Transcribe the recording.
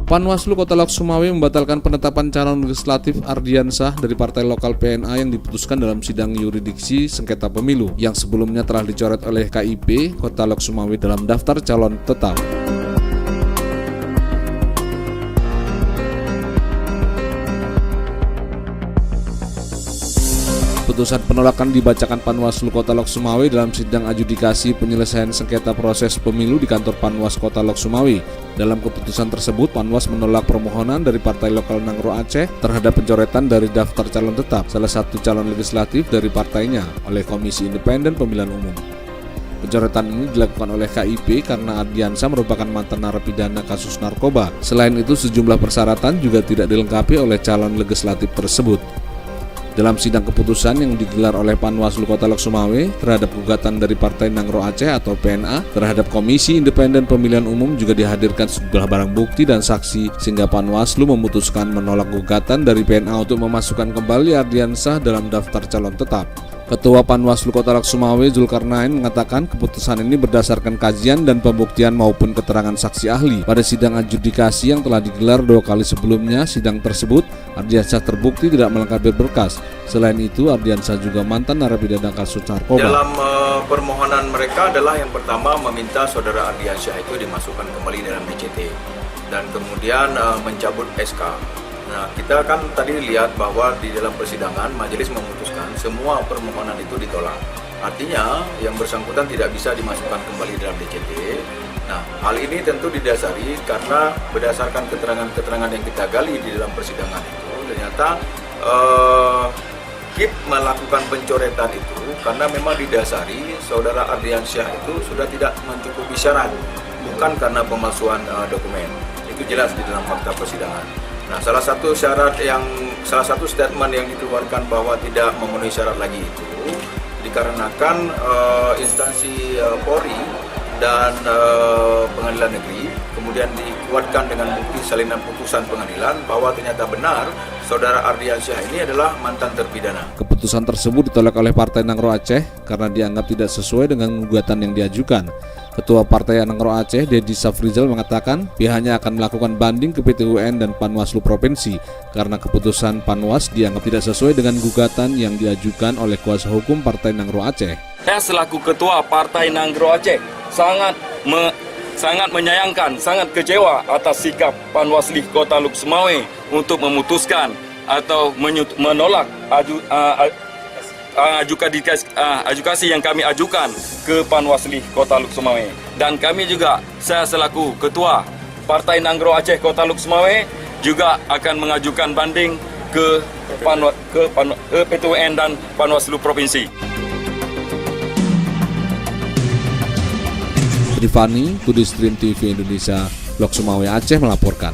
Panwaslu Kota Lok Sumawe membatalkan penetapan calon legislatif Ardiansyah dari partai lokal PNA yang diputuskan dalam sidang yurisdiksi sengketa pemilu yang sebelumnya telah dicoret oleh KIP Kota Lok Sumawe dalam daftar calon tetap. Putusan penolakan dibacakan Panwaslu Kota Lok Sumawe dalam sidang adjudikasi penyelesaian sengketa proses pemilu di kantor Panwas Kota Lok Sumawe. Dalam keputusan tersebut, Panwas menolak permohonan dari Partai Lokal Nangro Aceh terhadap pencoretan dari daftar calon tetap salah satu calon legislatif dari partainya oleh Komisi Independen Pemilihan Umum. Pencoretan ini dilakukan oleh KIP karena Ardiansyah merupakan mantan narapidana kasus narkoba. Selain itu, sejumlah persyaratan juga tidak dilengkapi oleh calon legislatif tersebut. Dalam sidang keputusan yang digelar oleh Panwaslu Kota Lok Sumawe terhadap gugatan dari Partai Nangro Aceh atau PNA terhadap Komisi Independen Pemilihan Umum juga dihadirkan sejumlah barang bukti dan saksi sehingga Panwaslu memutuskan menolak gugatan dari PNA untuk memasukkan kembali Ardiansyah dalam daftar calon tetap. Ketua Panwaslu Kota Lok Sumawe Zulkarnain mengatakan keputusan ini berdasarkan kajian dan pembuktian maupun keterangan saksi ahli. Pada sidang adjudikasi yang telah digelar 2 kali sebelumnya, sidang tersebut Ardiansyah terbukti tidak melengkapi berkas. Selain itu, Ardiansyah juga mantan narapidana kasus narkoba. Dalam permohonan mereka adalah yang pertama meminta saudara Ardiansyah itu dimasukkan kembali dalam DCT dan kemudian mencabut SK. Nah, kita kan tadi lihat bahwa di dalam persidangan majelis memutuskan semua permohonan itu ditolak. Artinya yang bersangkutan tidak bisa dimasukkan kembali dalam DCT. Nah, hal ini tentu didasari karena berdasarkan keterangan-keterangan yang kita gali di dalam persidangan itu, ternyata KIP melakukan pencoretan itu karena memang didasari saudara Ardiansyah itu sudah tidak mencukupi syarat, bukan karena pemalsuan dokumen. Itu jelas di dalam fakta persidangan. Nah, salah satu statement yang dikeluarkan bahwa tidak memenuhi syarat lagi itu dikarenakan instansi Polri dan pengadilan negeri kemudian dikuatkan dengan bukti salinan putusan pengadilan bahwa ternyata benar saudara Ardiansyah ini adalah mantan terpidana. Keputusan tersebut ditolak oleh Partai Nangro Aceh karena dianggap tidak sesuai dengan gugatan yang diajukan. Ketua Partai Nangro Aceh, Dedi Safrizal mengatakan pihaknya akan melakukan banding ke PT UN dan Panwaslu Provinsi karena keputusan Panwas dianggap tidak sesuai dengan gugatan yang diajukan oleh kuasa hukum Partai Nangro Aceh. Saya selaku Ketua Partai Nangro Aceh sangat menyayangkan, sangat kecewa atas sikap Panwaslu Kota Lok Sumawe untuk memutuskan atau menolak adjudikasi yang kami ajukan ke Panwaslu Kota Lok Sumawe. Dan kami juga, saya selaku Ketua Partai Nangro Aceh Kota Lok Sumawe juga akan mengajukan banding ke PT UN dan Panwaslu Provinsi. Rifani, Tudis Stream TV Indonesia, Lok Sumawe Aceh melaporkan.